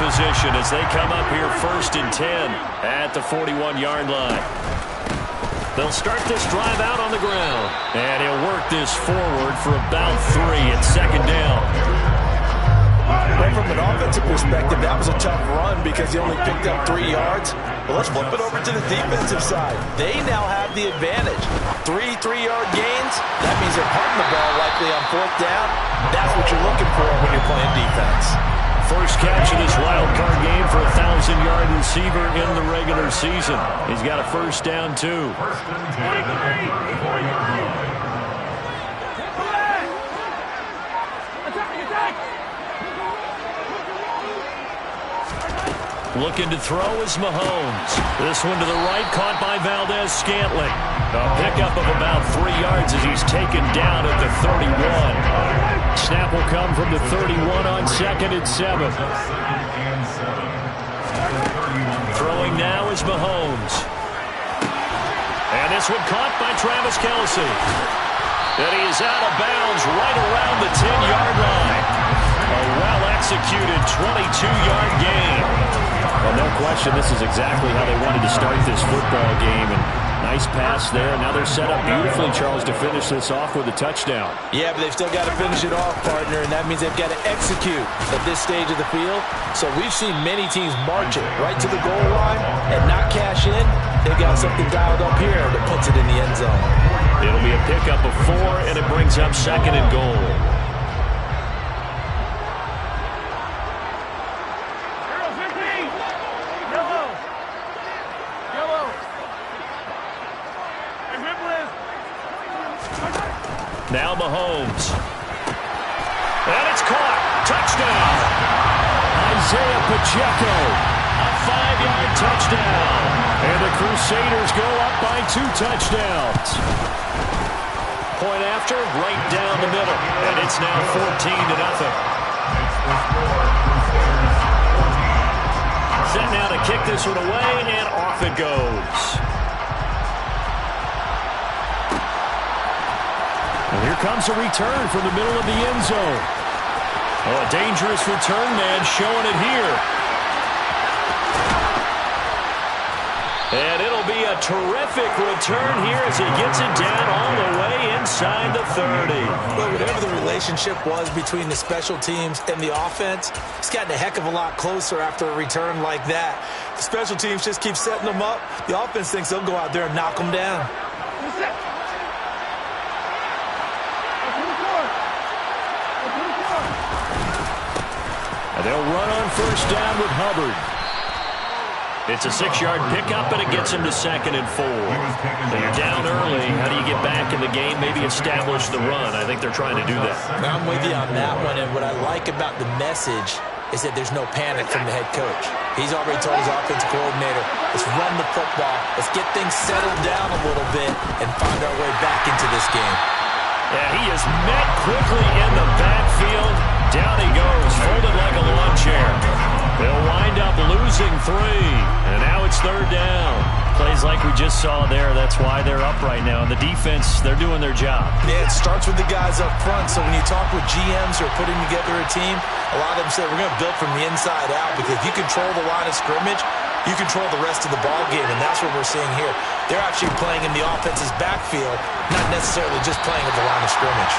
position as they come up here 1st and 10 at the 41-yard line. They'll start this drive out on the ground. And he'll work this forward for about 3 at 2nd down. Well, from an offensive perspective, that was a tough run because he only picked up 3 yards. Well, let's flip it over to the defensive side. They now have the advantage. 3 3-yard gains. That means they're punting the ball likely on 4th down. That's what you're looking for when you're playing defense. First catch of this wild card game for a 1,000-yard receiver in the regular season. He's got a 1st down, too. Looking to throw is Mahomes. This one to the right, caught by Valdez-Scantling. A pickup of about 3 yards as he's taken down at the 31. Snap will come from the 31 on 2nd and 7. Throwing now is Mahomes. And this one caught by Travis Kelce. And he is out of bounds right around the 10-yard line. A well-executed 22-yard gain. Well, no question, this is exactly how they wanted to start this football game. And nice pass there. Now they're set up beautifully, Charles, to finish this off with a touchdown. Yeah, but they've still got to finish it off, partner, and that means they've got to execute at this stage of the field. So we've seen many teams march it right to the goal line and not cash in. They've got something dialed up here that puts it in the end zone. It'll be a pickup of 4, and it brings up 2nd and goal. Now Mahomes. And it's caught. Touchdown. Isaiah Pacheco. A 5-yard touchdown. And the Crusaders go up by 2 touchdowns. Point after, right down the middle. And it's now 14-0. Set now to kick this one away, and off it goes. And here comes a return from the middle of the end zone. Oh, a dangerous return man showing it here. And it'll be a terrific return here as he gets it down all the way inside the 30. But whatever the relationship was between the special teams and the offense, it's gotten a heck of a lot closer after a return like that. The special teams just keep setting them up. The offense thinks they'll go out there and knock them down. They'll run on 1st down with Hubbard. It's a 6-yard pickup, and it gets him to 2nd and 4. When you're down early, how do you get back in the game? Maybe establish the run. I think they're trying to do that. I'm with you on that one, and what I like about the message is that there's no panic from the head coach. He's already told his offensive coordinator, let's run the football, let's get things settled down a little bit, and find our way back into this game. Yeah, he is met quickly in the backfield. Down he goes, folded like a lawn chair. They'll wind up losing 3, and now it's 3rd down. Plays like we just saw there, that's why they're up right now. And the defense, they're doing their job. Yeah, it starts with the guys up front, so when you talk with GMs who are putting together a team, a lot of them say we're going to build from the inside out, because if you control the line of scrimmage, you control the rest of the ball game, and that's what we're seeing here. They're actually playing in the offense's backfield, not necessarily just playing at the line of scrimmage.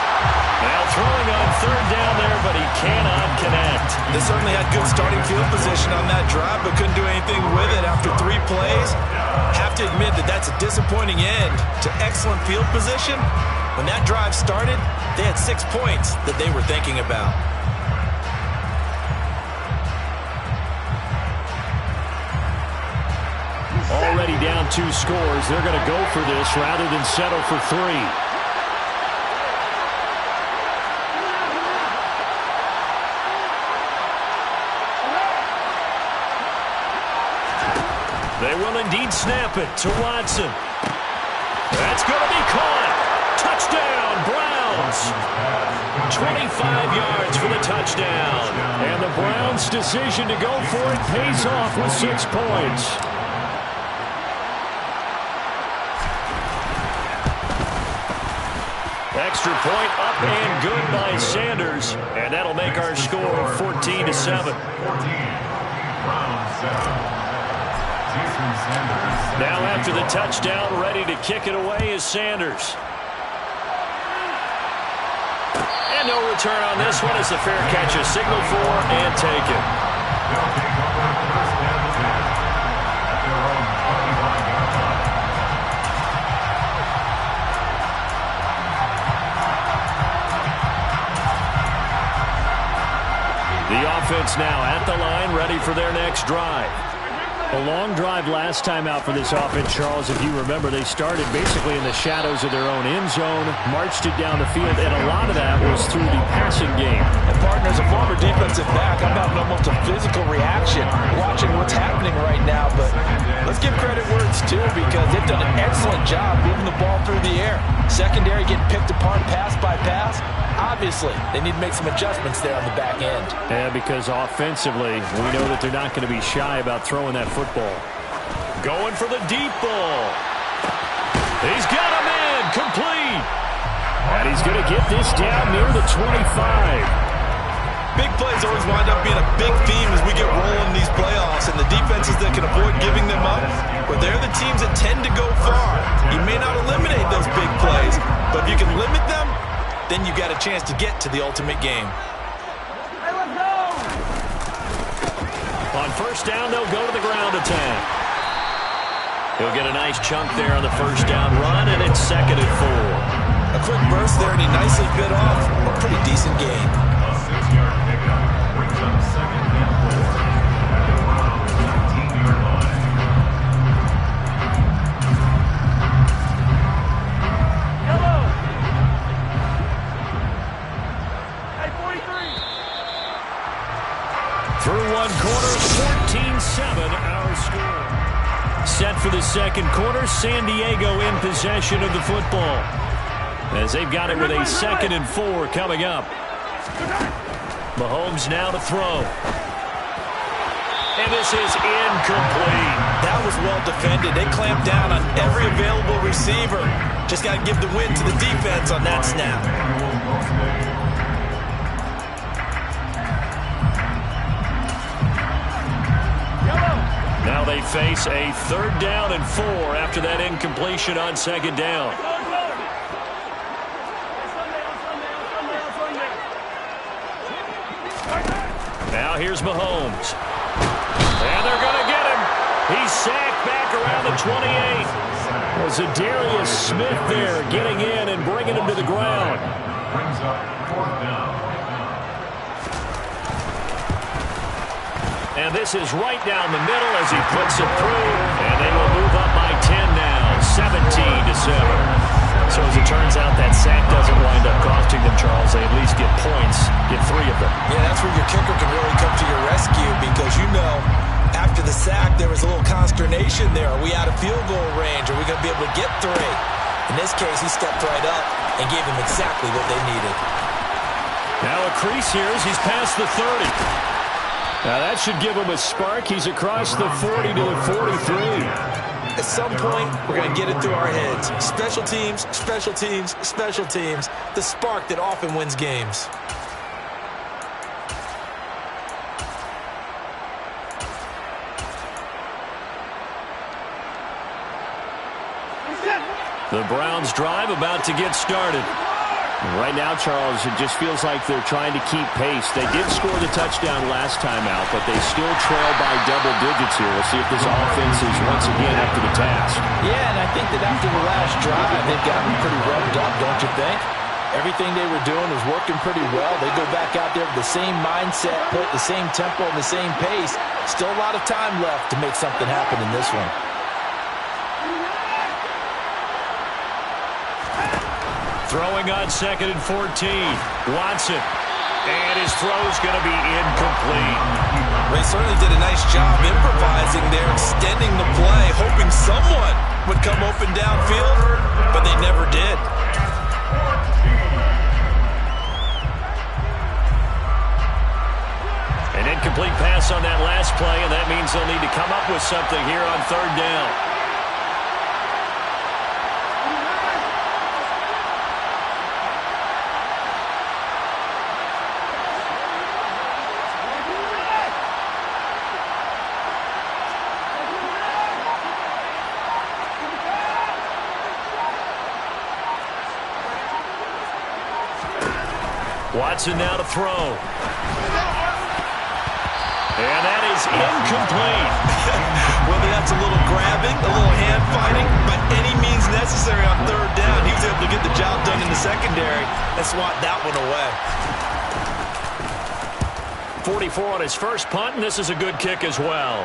Now throwing on 3rd down there, but he cannot connect. They certainly had good starting field position on that drive, but couldn't do anything with it after 3 plays. Have to admit that that's a disappointing end to excellent field position. When that drive started, they had 6 points that they were thinking about. Already down 2 scores. They're going to go for this rather than settle for 3. They will indeed snap it to Watson. That's going to be caught. Touchdown, Browns. 25 yards for the touchdown. And the Browns' decision to go for it pays off with 6 points. Extra point up and good by Sanders. And that'll make our score 14-7. Now after the touchdown, ready to kick it away is Sanders. And no return on this one as the fair catch is signaled for and taken. The offense now at the line, ready for their next drive. A long drive last time out for this offense, Charles. If you remember, they started basically in the shadows of their own end zone, marched it down the field, and a lot of that was through the passing game. And partner, as a former defensive back, I'm having almost a physical reaction watching what's happening right now. But let's give credit where it's due, because they've done an excellent job moving the ball through the air. Secondary getting picked apart pass by pass. Obviously, they need to make some adjustments there on the back end. Yeah, because offensively, we know that they're not going to be shy about throwing that football. Going for the deep ball. He's got a man, complete. And he's going to get this down near the 25. Big plays always wind up being a big theme as we get rolling in these playoffs, and the defenses that can avoid giving them up, but they're the teams that tend to go far. You may not eliminate those big plays, but if you can limit them, then you got a chance to get to the ultimate game. Hey, let's go! On first down, they'll go to the ground attack. He'll get a nice chunk there on the first down run, and it's 2nd and 4. A quick burst there, and he nicely bit off a pretty decent gain. A 6-yard pickup brings up 2nd and 4 at around the 19-yard line. Through one quarter, 14-7 our score. Set for the second quarter, San Diego in possession of the football, as they've got it with a 2nd and 4 coming up. Mahomes now to throw. And this is incomplete. That was well defended. They clamped down on every available receiver. Just got to give the win to the defense on that snap. Now they face a 3rd down and 4 after that incompletion on 2nd down. Now here's Mahomes. And they're going to get him. He's sacked back around the 28. Was Zadarius Smith there getting in and bringing him to the ground. Brings up 4th down. And this is right down the middle as he puts it through. And they will move up by 10 now, 17-7. So as it turns out, that sack doesn't wind up costing them, Charles. They at least get points, get 3 of them. Yeah, that's where your kicker can really come to your rescue, because you know after the sack there was a little consternation there. Are we out of field goal range? Are we going to be able to get 3? In this case, he stepped right up and gave them exactly what they needed. Now a crease here as he's past the 30. Now that should give him a spark. He's across the 40 to the 43. At some point, we're going to get it through our heads. Special teams, special teams, special teams. The spark that often wins games. The Browns drive about to get started. Right now, Charles, it just feels like they're trying to keep pace. They did score the touchdown last time out, but they still trail by double digits here. We'll see if this offense is once again up to the task. Yeah, and I think that after the last drive, they've gotten pretty revved up, don't you think? Everything they were doing was working pretty well. They go back out there with the same mindset, put the same tempo and the same pace. Still a lot of time left to make something happen in this one. Throwing on 2nd and 14. Watson. And his throw's going to be incomplete. They certainly did a nice job improvising there, extending the play, hoping someone would come open downfield, but they never did. An incomplete pass on that last play, and that means they'll need to come up with something here on 3rd down. Watson now to throw. And that is incomplete. Whether that's a little grabbing, a little hand fighting, but any means necessary on third down, he was able to get the job done in the secondary and swat that one away. 44 on his first punt, and this is a good kick as well.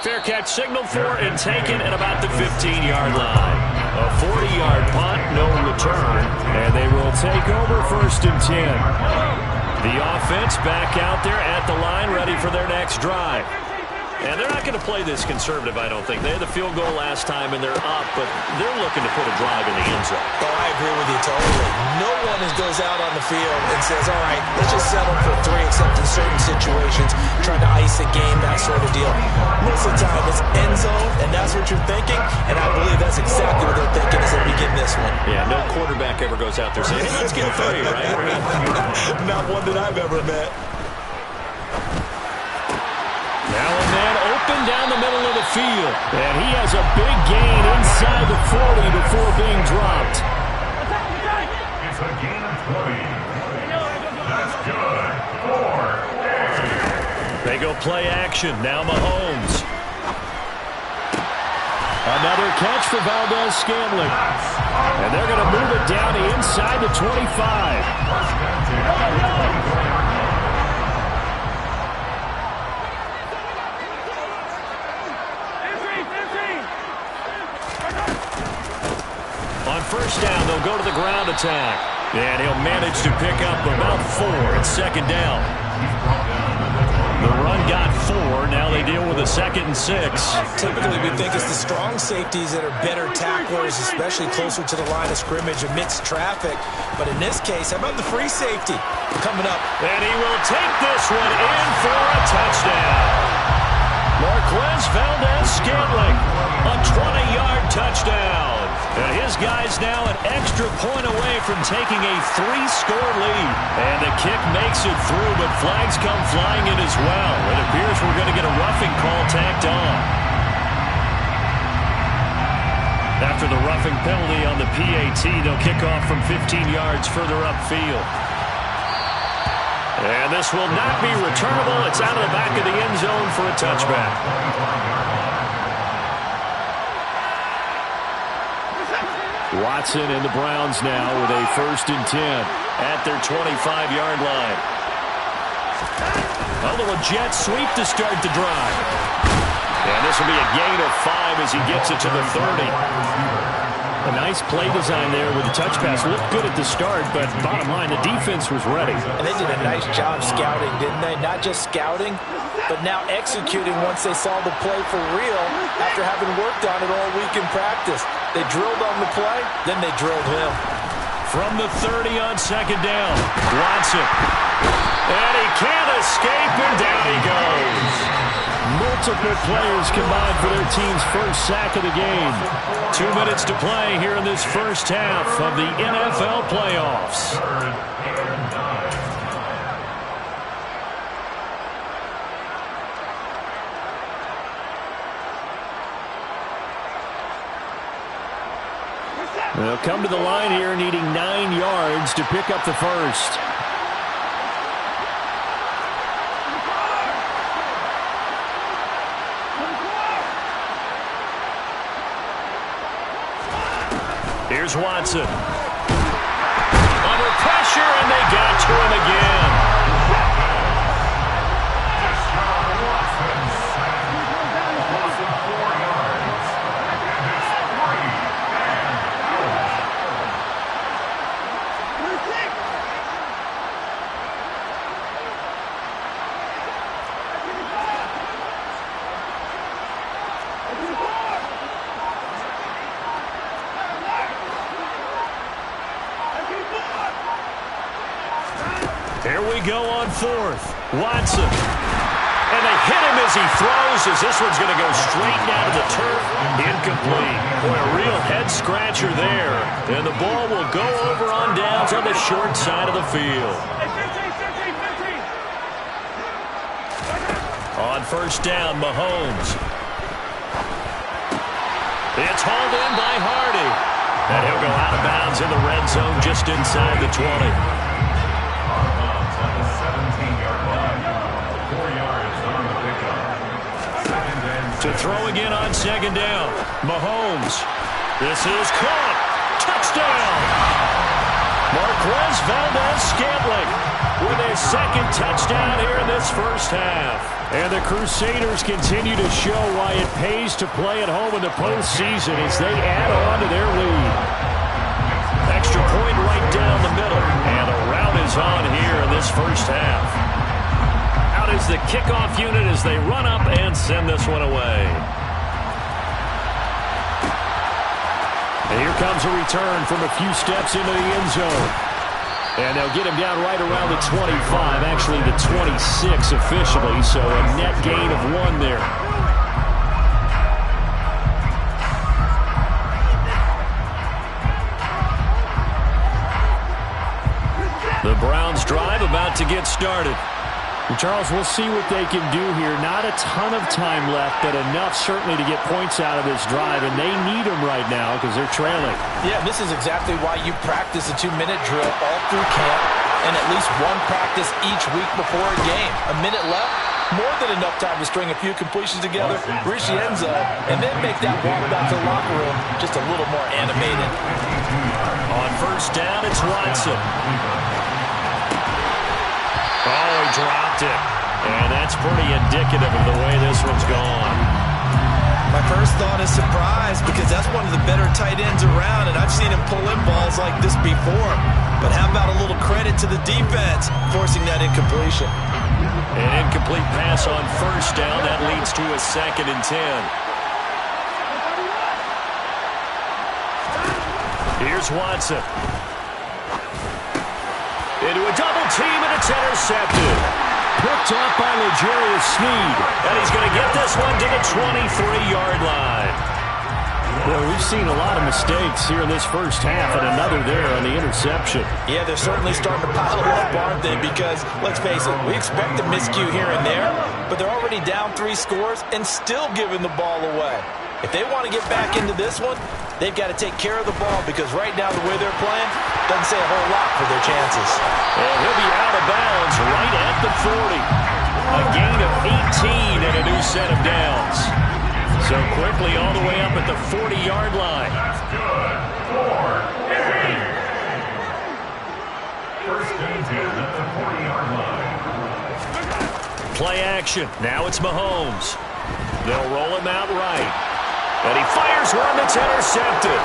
Fair catch signaled for and taken at about the 15-yard line. A 40-yard punt, no return, and they will take over 1st and 10. The offense back out there at the line, ready for their next drive. And they're not going to play this conservative, I don't think. They had the field goal last time, and they're up, but they're looking to put a drive in the end zone. Oh, I agree with you totally. No one goes out on the field and says, all right, let's just settle for 3, except in certain situations, trying to ice a game, that sort of deal. Most of the time, it's end zone, and that's what you're thinking, and I believe that's exactly what they're thinking as they begin this one. Yeah, no quarterback ever goes out there saying, hey, let's get 3, right? Not one that I've ever met. Now a man open down the middle of the field. And he has a big gain inside the 40 before being dropped. It's a gain of 20. That's good. 4. They go play action. Now Mahomes. Another catch for Valdez-Scantling. And they're going to move it down inside the 25. On first down, they'll go to the ground attack. And he'll manage to pick up about 4 at 2nd down. The run got 4. Now they deal with a 2nd and 6. Typically, we think it's the strong safeties that are better tacklers, especially closer to the line of scrimmage amidst traffic. But in this case, how about the free safety coming up? And he will take this one in for a touchdown. Marquez Valdez-Scantling, a 20-yard touchdown. And his guy's now an extra point away from taking a 3-score lead. And the kick makes it through, but flags come flying in as well. It appears we're going to get a roughing call tacked on. After the roughing penalty on the PAT, they'll kick off from 15 yards further upfield. And this will not be returnable. It's out of the back of the end zone for a touchback. Watson and the Browns now with a 1st and 10 at their 25-yard line. A little jet sweep to start the drive. And this will be a gain of 5 as he gets it to the 30. A nice play design there with the touch pass. Looked good at the start, but bottom line, the defense was ready. And they did a nice job scouting, didn't they? Not just scouting, but now executing once they saw the play for real after having worked on it all week in practice. They drilled on the play, then they drilled him. From the 30 on 2nd down, Watson. And he can't escape, and down he goes. Multiple players combined for their team's first sack of the game. 2 minutes to play here in this first half of the NFL playoffs. They'll come to the line here needing 9 yards to pick up the first. Here's Watson. Under pressure, and they got to him again. Here we go on 4th. Watson. And they hit him as he throws, as this one's going to go straight down to the turf. Incomplete. Boy, a real head-scratcher there. And the ball will go over on downs on the short side of the field. On 1st down, Mahomes. It's hauled in by Hardy. And he'll go out of bounds in the red zone just inside the 20. throw again on second down. Mahomes. This is caught. Touchdown. Marquez Valdez-Scantling with his second touchdown here in this first half. And the Crusaders continue to show why it pays to play at home in the postseason as they add on to their lead. Extra point right down the middle. And a rout is on here in this first half. Out is the kickoff unit as they run up and send this one away. And here comes a return from a few steps into the end zone. And they'll get him down right around the 25, actually the 26 officially, so a net gain of 1 there. The Browns drive about to get started. And Charles, we'll see what they can do here. Not a ton of time left, but enough certainly to get points out of this drive, and they need them right now because they're trailing. Yeah, this is exactly why you practice a 2-minute drill all through camp and at least one practice each week before a game. A minute left, more than enough time to string a few completions together, reach the end zone, and then make that walk back to the locker room just a little more animated. On first down, it's Watson. Oh, he dropped it. And that's pretty indicative of the way this one's gone. My first thought is surprise because that's one of the better tight ends around, and I've seen him pull in balls like this before. But how about a little credit to the defense forcing that incompletion? An incomplete pass on first down. That leads to a 2nd and 10. Here's Watson. Into a double team, and it's intercepted. Picked off by L'Jarius Sneed. And he's going to get this one to the 23-yard line. Well, we've seen a lot of mistakes here in this first half, and another there on the interception. Yeah, they're certainly starting to pile up, aren't they? Because, let's face it, we expect a miscue here and there, but they're already down 3 scores and still giving the ball away. If they want to get back into this one, they've got to take care of the ball because right now the way they're playing doesn't say a whole lot for their chances. And he'll be out of bounds right at the 40. A gain of 18 and a new set of downs. So quickly all the way up at the 40-yard line. That's good. 4-8. First and 10 at the 40-yard line. Play action. Now it's Mahomes. They'll roll him out right. And he fires one that's intercepted.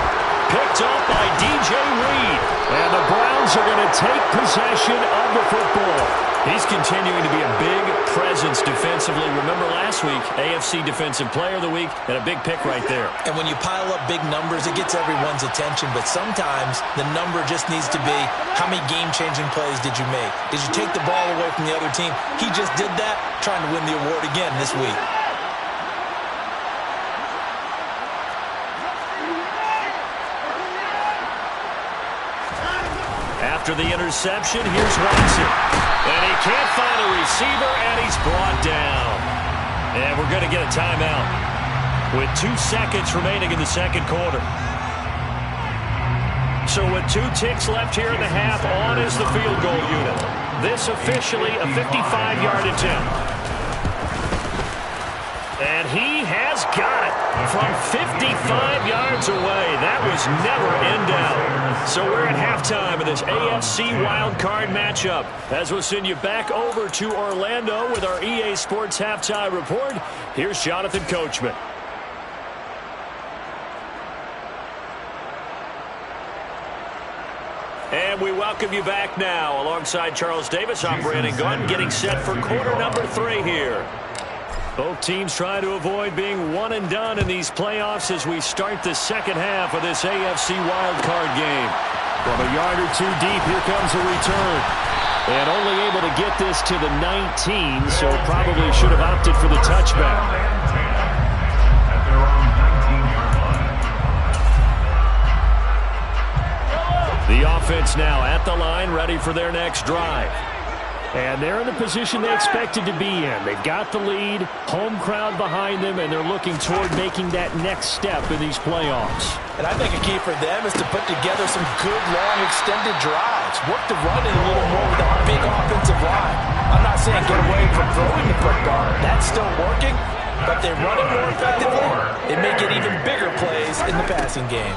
Picked off by DJ Reed. And the Browns are going to take possession of the football. He's continuing to be a big presence defensively. Remember last week, AFC Defensive Player of the Week, and a big pick right there. And when you pile up big numbers, it gets everyone's attention. But sometimes the number just needs to be, how many game-changing plays did you make? Did you take the ball away from the other team? He just did that, trying to win the award again this week. After the interception, here's Watson. And he can't find a receiver, and he's brought down. And we're going to get a timeout with 2 seconds remaining in the second quarter. So with 2 ticks left here in the half, on is the field goal unit. This officially a 55-yard attempt. And he has got it from 55 yards away. That was never in doubt. So we're at halftime of this AFC wildcard matchup. As we'll send you back over to Orlando with our EA Sports Halftime Report, here's Jonathan Coachman. And we welcome you back now. Alongside Charles Davis, I'm Brandon Gunn, getting set for quarter number 3 here. Both teams trying to avoid being one and done in these playoffs as we start the second half of this AFC wildcard game. From a yard or 2 deep, here comes a return. And only able to get this to the 19, so probably should have opted for the touchback. At their own 19-yard line. The offense now at the line, ready for their next drive. And they're in the position they expected to be in. They've got the lead, home crowd behind them, and they're looking toward making that next step in these playoffs. And I think a key for them is to put together some good, long, extended drives. Work the run in a little more with a big offensive line. I'm not saying get away from throwing the football. That's still working. but they run it more effectively, they may get even bigger plays in the passing game.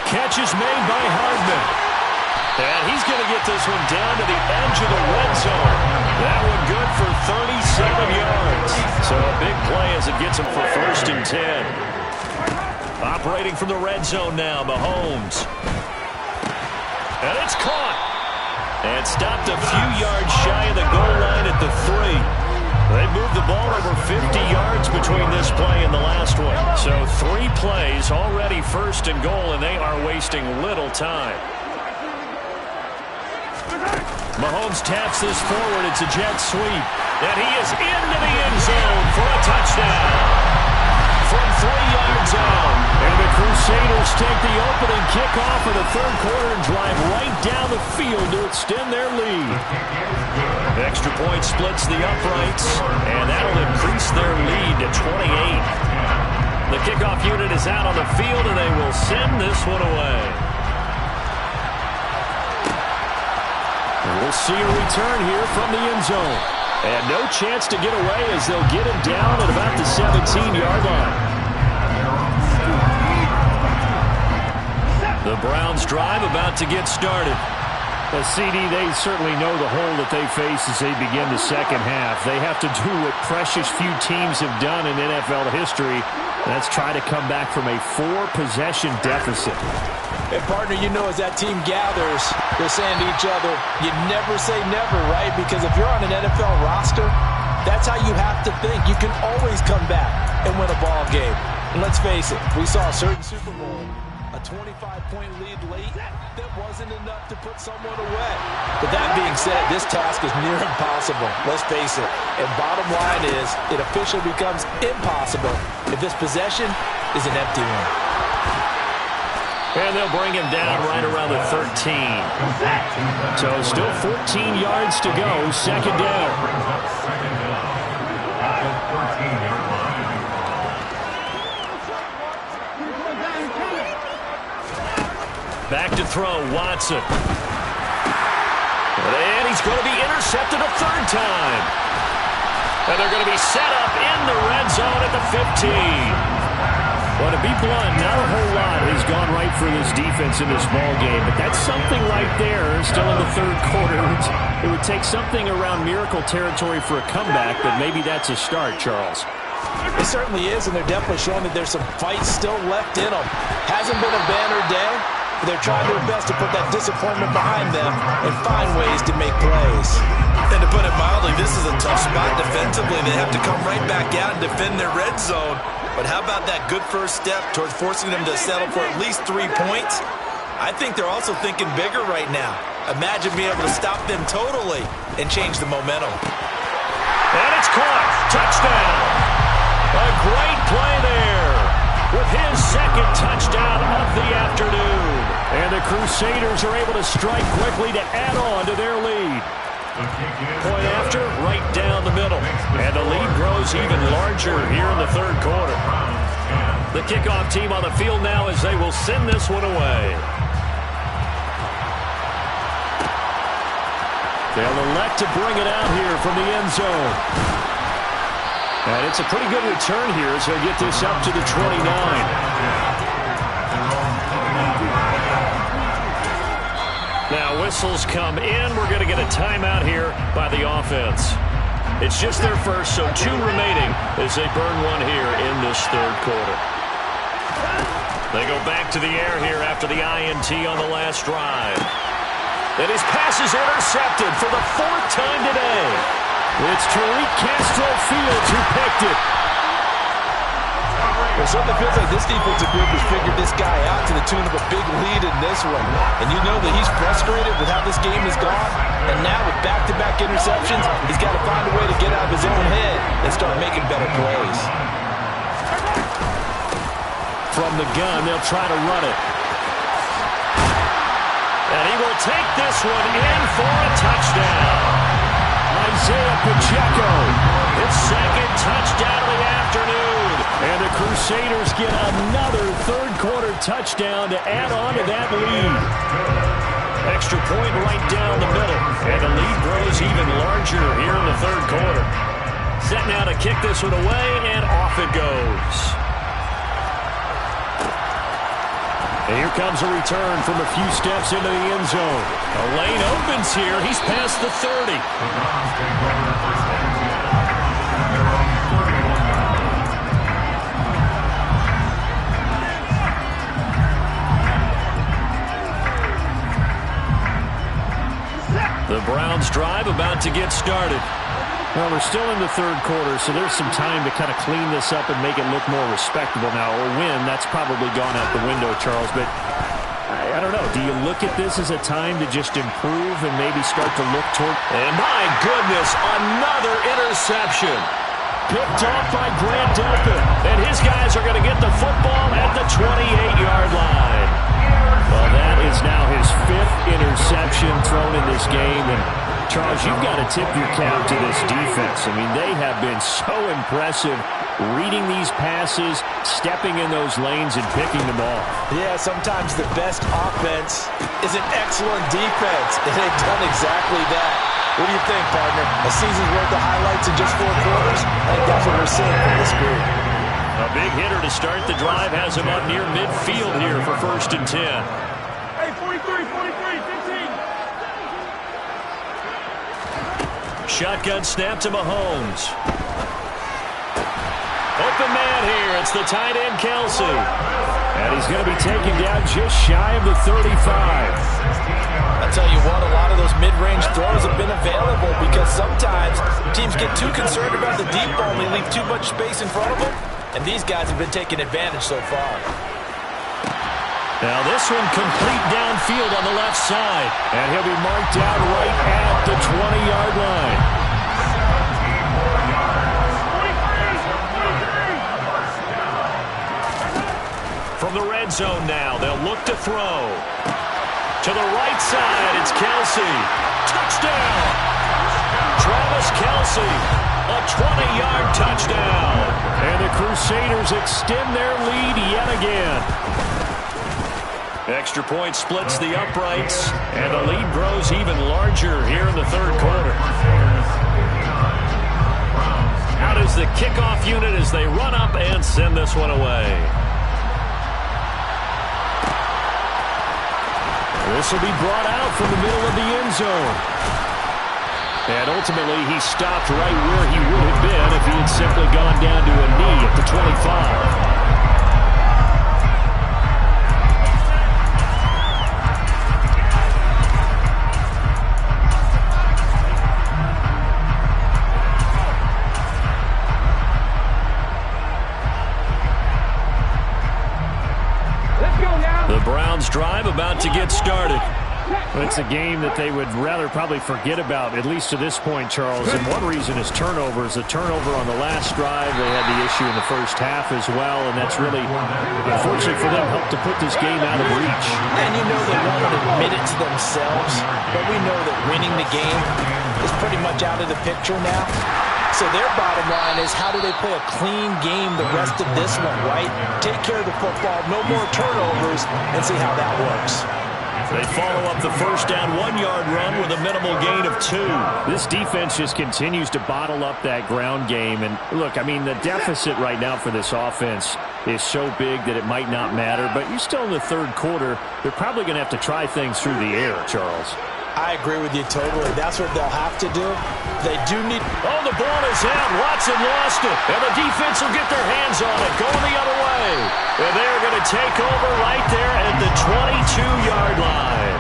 Catch is made by Hardman. And he's going to get this one down to the edge of the red zone. That one good for 37 yards. So a big play as it gets him for 1st and 10. Operating from the red zone now, Mahomes. And it's caught. And stopped a few yards shy of the goal line at the 3. They moved the ball over 50 yards between this play and the last one. So 3 plays, already 1st and goal, and they are wasting little time. Mahomes taps this forward. It's a jet sweep. And he is into the end zone for a touchdown. From 3 yards out. And the Crusaders take the opening kickoff of the 3rd quarter and drive right down the field to extend their lead. Extra point splits the uprights, and that'll increase their lead to 28. The kickoff unit is out on the field, and they will send this one away. We'll see a return here from the end zone. And no chance to get away as they'll get him down at about the 17-yard line. The Browns drive about to get started. The CD, they certainly know the hole that they face as they begin the second half. They have to do what precious few teams have done in NFL history. That's try to come back from a 4-possession deficit. And partner, you know, as that team gathers, they're saying to each other, you never say never, right? Because if you're on an NFL roster, that's how you have to think. You can always come back and win a ball game. And let's face it, we saw a certain Super Bowl, a 25-point lead late, that wasn't enough to put someone away. But that being said, this task is near impossible. Let's face it. And bottom line is, it officially becomes impossible if this possession is an empty one. And they'll bring him down right around the 13. So still 14 yards to go, 2nd down. Back to throw, Watson. And he's going to be intercepted a 3rd time. And they're going to be set up in the red zone at the 15. Well, to be blunt, not a whole lot has gone right for this defense in this ball game, but that's something right there, still in the 3rd quarter. It would take something around miracle territory for a comeback, but maybe that's a start, Charles. It certainly is, and they're definitely showing that there's some fight still left in them. Hasn't been a banner day, but they're trying their best to put that disappointment behind them and find ways to make plays. And to put it mildly, this is a tough spot defensively. They have to come right back out and defend their red zone. But how about that good first step towards forcing them to settle for at least 3 points? I think they're also thinking bigger right now. Imagine being able to stop them totally and change the momentum. And it's caught. Touchdown. A great play there with his 2nd touchdown of the afternoon. And the Crusaders are able to strike quickly to add on to their lead. Point after, right down the middle. And the lead grows even larger here in the 3rd quarter. The kickoff team on the field now as they will send this one away. They'll elect to bring it out here from the end zone. And it's a pretty good return here as they get this up to the 29. Now whistles come in. We're going to get a timeout here by the offense. It's just their first, so 2 remaining as they burn one here in this 3rd quarter. They go back to the air here after the INT on the last drive. And his pass is intercepted for the 4th time today. It's Tariq Castro Fields who picked it. It certainly feels like this defensive group has figured this guy out to the tune of a big lead in this one. And you know that he's frustrated with how this game has gone. And now with back-to-back interceptions, he's got to find a way to get out of his own head and start making better plays. From the gun, they'll try to run it. And he will take this one in for a touchdown. Isaiah Pacheco, his 2nd touchdown of the afternoon. And the Crusaders get another 3rd quarter touchdown to add on to that lead. Extra point right down the middle. And the lead grows even larger here in the third quarter. Set now to kick this one away, and off it goes. And here comes a return from a few steps into the end zone. A lane opens here. He's past the 30. The Browns drive about to get started. Well, we're still in the third quarter, so there's some time to kind of clean this up and make it look more respectable now. A win, that's probably gone out the window, Charles, but I don't know. Do you look at this as a time to just improve and maybe start to look toward... And my goodness, another interception. Picked off by Grant Delpit. And his guys are going to get the football at the 28-yard line. Well, that is now his 5th interception thrown in this game. And, Charles, you've got to tip your cap to this defense. I mean, they have been so impressive reading these passes, stepping in those lanes, and picking them off. Yeah, sometimes the best offense is an excellent defense, and they've done exactly that. What do you think, partner? A season's worth of highlights in just 4 quarters? I think that's what we're seeing from this group. A big hitter to start the drive has him up near midfield here for 1st and 10. Hey, 43, 15. Shotgun snap to Mahomes. Open man here. It's the tight end, Kelsey. And he's going to be taken down just shy of the 35. I'll tell you what, a lot of those mid-range throws have been available because sometimes teams get too concerned about the deep ball and they leave too much space in front of them. And these guys have been taking advantage so far. Now this one complete downfield on the left side. And he'll be marked down right at the 20-yard line. From the red zone now, they'll look to throw. To the right side, it's Kelsey. Touchdown! Travis Kelsey, a 20-yard touchdown. And the Crusaders extend their lead yet again. Extra point splits the uprights, and the lead grows even larger here in the third quarter. Out is the kickoff unit as they run up and send this one away. This will be brought out from the middle of the end zone. And ultimately, he stopped right where he would have been if he had simply gone down to a knee at the 25. The Browns drive about to get started. It's a game that they would rather probably forget about, at least to this point, Charles. And one reason is turnovers. A turnover on the last drive. They had the issue in the first half as well, and that's really, unfortunately for them, helped to put this game out of reach. And you know they won't admit it to themselves, but we know that winning the game is pretty much out of the picture now. So their bottom line is, how do they play a clean game the rest of this one, right? Take care of the football, no more turnovers, and see how that works. They follow up the first down 1-yard run with a minimal gain of 2. This defense just continues to bottle up that ground game. And look, I mean, the deficit right now for this offense is so big that it might not matter. But you're still in the third quarter. They're probably going to have to try things through the air, Charles. I agree with you totally. That's what they'll have to do. They do need... Oh, the ball is out. Watson lost it. And the defense will get their hands on it. Going the other way. And they're going to take over right there at the 22-yard line.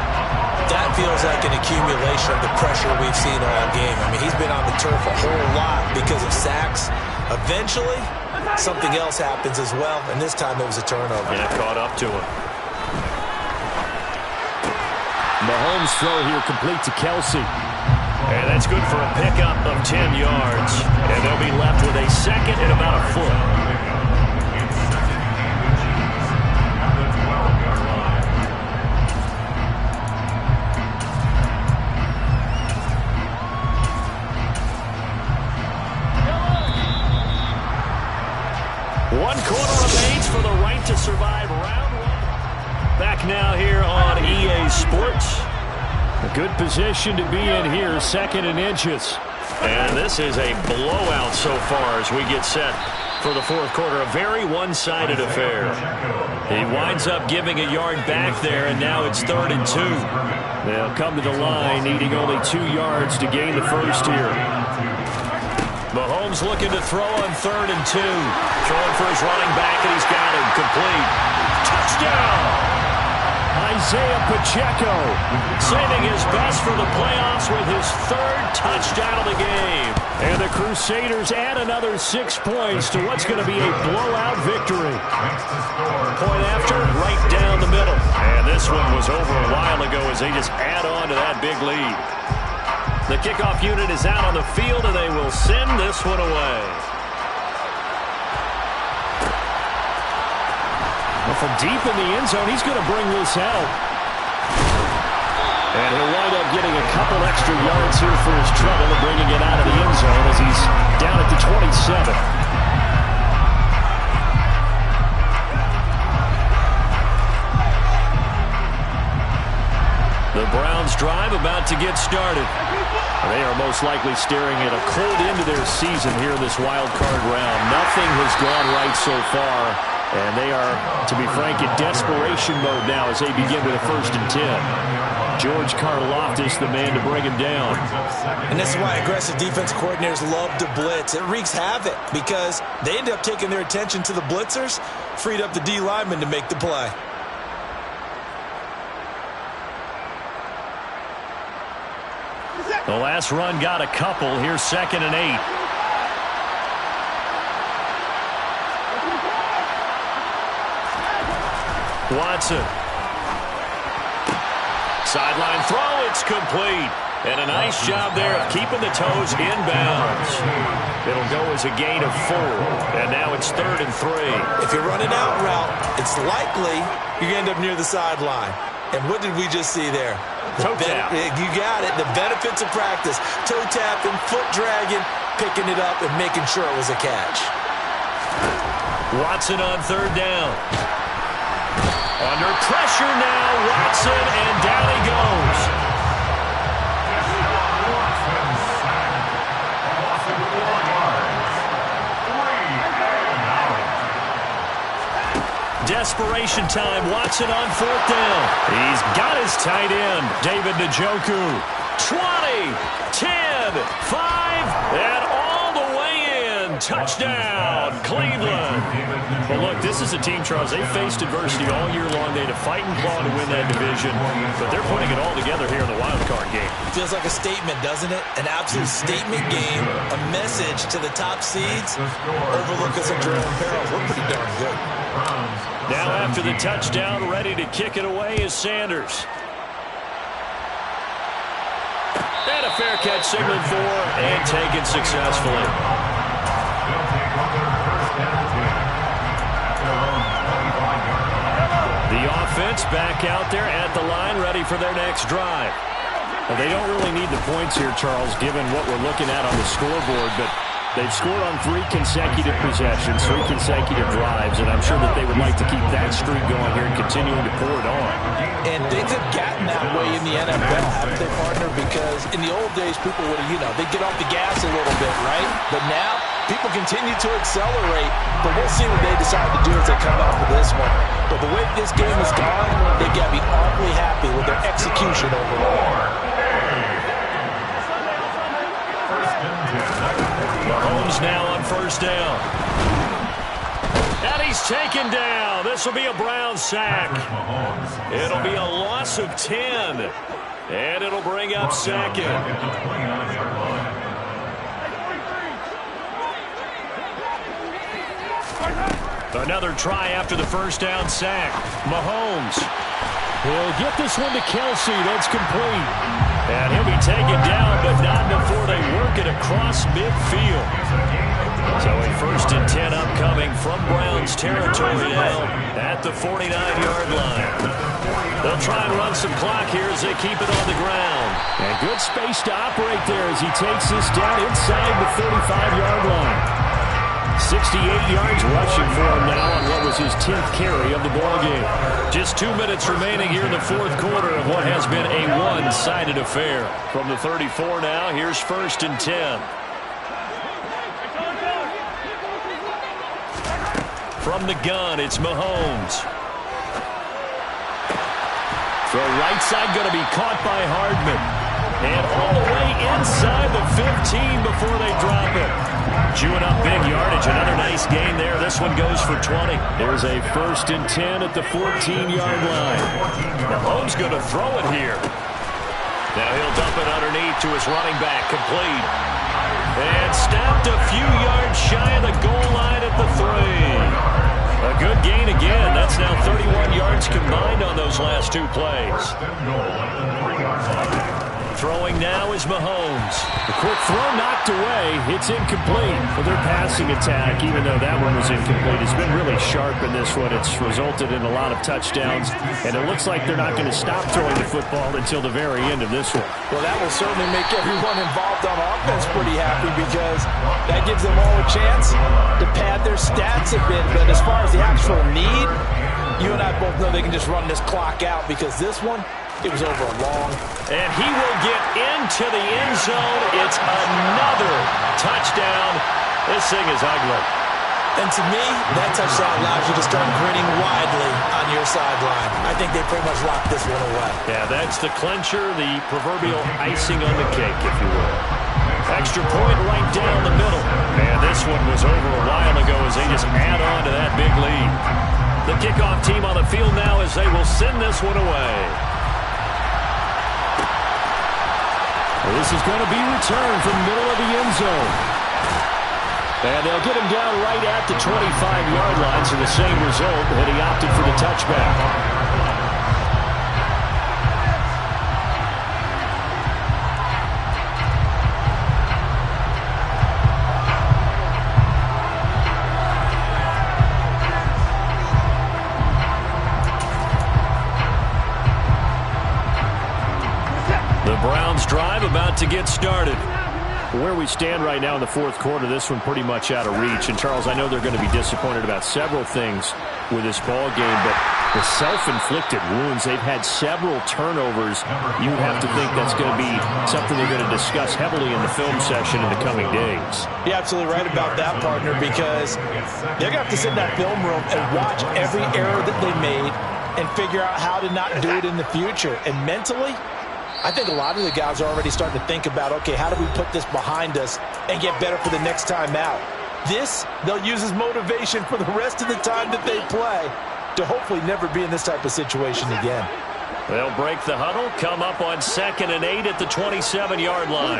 That feels like an accumulation of the pressure we've seen all game. I mean, he's been on the turf a whole lot because of sacks. Eventually, something else happens as well. And this time it was a turnover. And it caught up to him. Mahomes' throw here complete to Kelsey. And that's good for a pickup of 10 yards. And they'll be left with a second and about a foot. One quarter remains for the right to survive round one. Back now here on EA Sports. A good position to be in here, 2nd and inches. And this is a blowout so far as we get set for the 4th quarter. A very one-sided affair. He winds up giving a yard back there, and now it's 3rd and 2. They'll come to the line, needing only 2 yards to gain the first here. Mahomes looking to throw on 3rd and 2. Throwing for his running back, and he's got him complete. Touchdown! Isaiah Pacheco saving his best for the playoffs with his 3rd touchdown of the game. And the Crusaders add another 6 points to what's going to be a blowout victory. Point after, right down the middle. And this one was over a while ago as they just add on to that big lead. The kickoff unit is out on the field, and they will send this one away. From deep in the end zone, he's going to bring this out. And he'll wind up getting a couple extra yards here for his trouble and bringing it out of the end zone as he's down at the 27. The Browns drive about to get started. They are most likely staring at a cold end to their season here in this wild card round. Nothing has gone right so far. And they are, to be frank, in desperation mode now as they begin with a 1st and 10. George Karlaftis, the man to bring him down. And this is why aggressive defense coordinators love to blitz. It wreaks havoc because they end up taking their attention to the blitzers, freed up the D lineman to make the play. The last run got a couple. Here's 2nd and 8. Watson. Sideline throw, it's complete. And a nice job there of keeping the toes inbounds. It'll go as a gain of 4. And now it's 3rd and 3. If you're running out route, it's likely you end up near the sideline. And what did we just see there? Toe tap. You got it. The benefits of practice. Toe tapping, foot dragging, picking it up, and making sure it was a catch. Watson on 3rd down. Under pressure now, Watson, and down he goes. Desperation time, Watson on 4th down. He's got his tight end, David Njoku. 20, 10, 5, and all the way in. Touchdown, Cleveland. Well, look, this is a team, Charles. They faced adversity all year long. They had to fight and claw to win that division, but they're putting it all together here in the wild card game. Feels like a statement, doesn't it? An absolute statement game, a message to the top seeds. Overlook us at your own peril. We're pretty darn good. Now after the touchdown, ready to kick it away is Sanders. And a fair catch signaled for and taken successfully. The offense back out there at the line, ready for their next drive. Well, they don't really need the points here, Charles, given what we're looking at on the scoreboard, but they've scored on 3 consecutive possessions, 3 consecutive drives, and I'm sure that they would like to keep that streak going here and continuing to pour it on. And things have gotten that way in the NFL, haven't they, partner? Because in the old days, people would have, they'd get off the gas a little bit, right? But now, people continue to accelerate, but we'll see what they decide to do as they come out for this one. But the way this game has gone, they've got to be awfully happy with their execution overall. Mahomes now on 1st down. And he's taken down. This will be a Brown sack. It'll be a loss of 10. And it'll bring up 2nd. Another try after the 1st down sack. Mahomes. He'll get this one to Kelsey. That's complete. And he'll be taken down, but not before they work it across midfield. So a 1st and 10 upcoming from Browns territory now at the 49-yard line. They'll try and run some clock here as they keep it on the ground. And good space to operate there as he takes this down inside the 35-yard line. 68 yards rushing for him now on what was his 10th carry of the ball game. Just 2 minutes remaining here in the fourth quarter of what has been a one-sided affair. From the 34 now, here's 1st and 10. From the gun, it's Mahomes. Throw right side going to be caught by Hardman. And all the way inside the 15 before they drop it. Chewing up big yardage. Another nice gain there. This one goes for 20. There's a 1st and 10 at the 14-yard line. Mahomes going to throw it here. Now he'll dump it underneath to his running back. Complete. And snapped a few yards shy of the goal line at the 3. A good gain again. That's now 31 yards combined on those last 2 plays. Throwing now is Mahomes. The quick throw knocked away. It's incomplete. But their passing attack, even though that one was incomplete, has been really sharp in this one. It's resulted in a lot of touchdowns. And it looks like they're not going to stop throwing the football until the very end of this one. Well, that will certainly make everyone involved on offense pretty happy because that gives them all a chance to pad their stats a bit. But as far as the actual need, you and I both know they can just run this clock out because this one, it was over a long. And he will get into the end zone. It's another touchdown. This thing is ugly. And to me, that touchdown allows you to start grinning widely on your sideline. I think they pretty much locked this one away. Yeah, that's the clincher, the proverbial icing on the cake, if you will. Extra point right down the middle. And this one was over a while ago as they just add on to that big lead. The kickoff team on the field now as they will send this one away. This is going to be returned from the middle of the end zone. And they'll get him down right at the 25-yard line, so the same result, but he opted for the touchback. Browns drive about to get started. Where we stand right now in the fourth quarter, this one pretty much out of reach. And, Charles, I know they're going to be disappointed about several things with this ball game, but the self-inflicted wounds, they've had several turnovers. You have to think that's going to be something they're going to discuss heavily in the film session in the coming days. You're absolutely right about that, partner, because they're going to have to sit in that film room and watch every error that they made and figure out how to not do it in the future. And mentally, I think a lot of the guys are already starting to think about, okay, how do we put this behind us and get better for the next time out? This, they'll use as motivation for the rest of the time that they play to hopefully never be in this type of situation again. They'll break the huddle, come up on 2nd and 8 at the 27-yard line.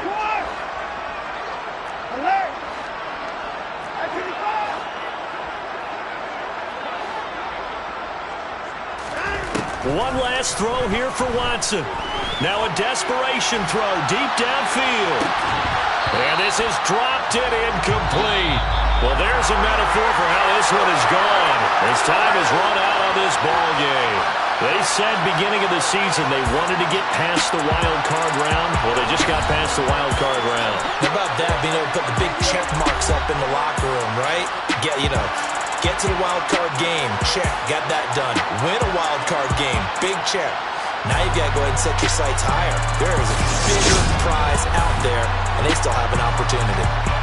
One last throw here for Watson. Now a desperation throw deep downfield. And this is dropped it incomplete. Well, there's a metaphor for how this one is gone. As time has run out on this ball game. They said beginning of the season they wanted to get past the wild card round. Well, they just got past the wild card round. How about that, being able to put the big check marks up in the locker room, right? Get to the wild card game. Check. Got that done. Win a wild card game. Big check. Now you've got to go ahead and set your sights higher. There is a bigger prize out there, and they still have an opportunity.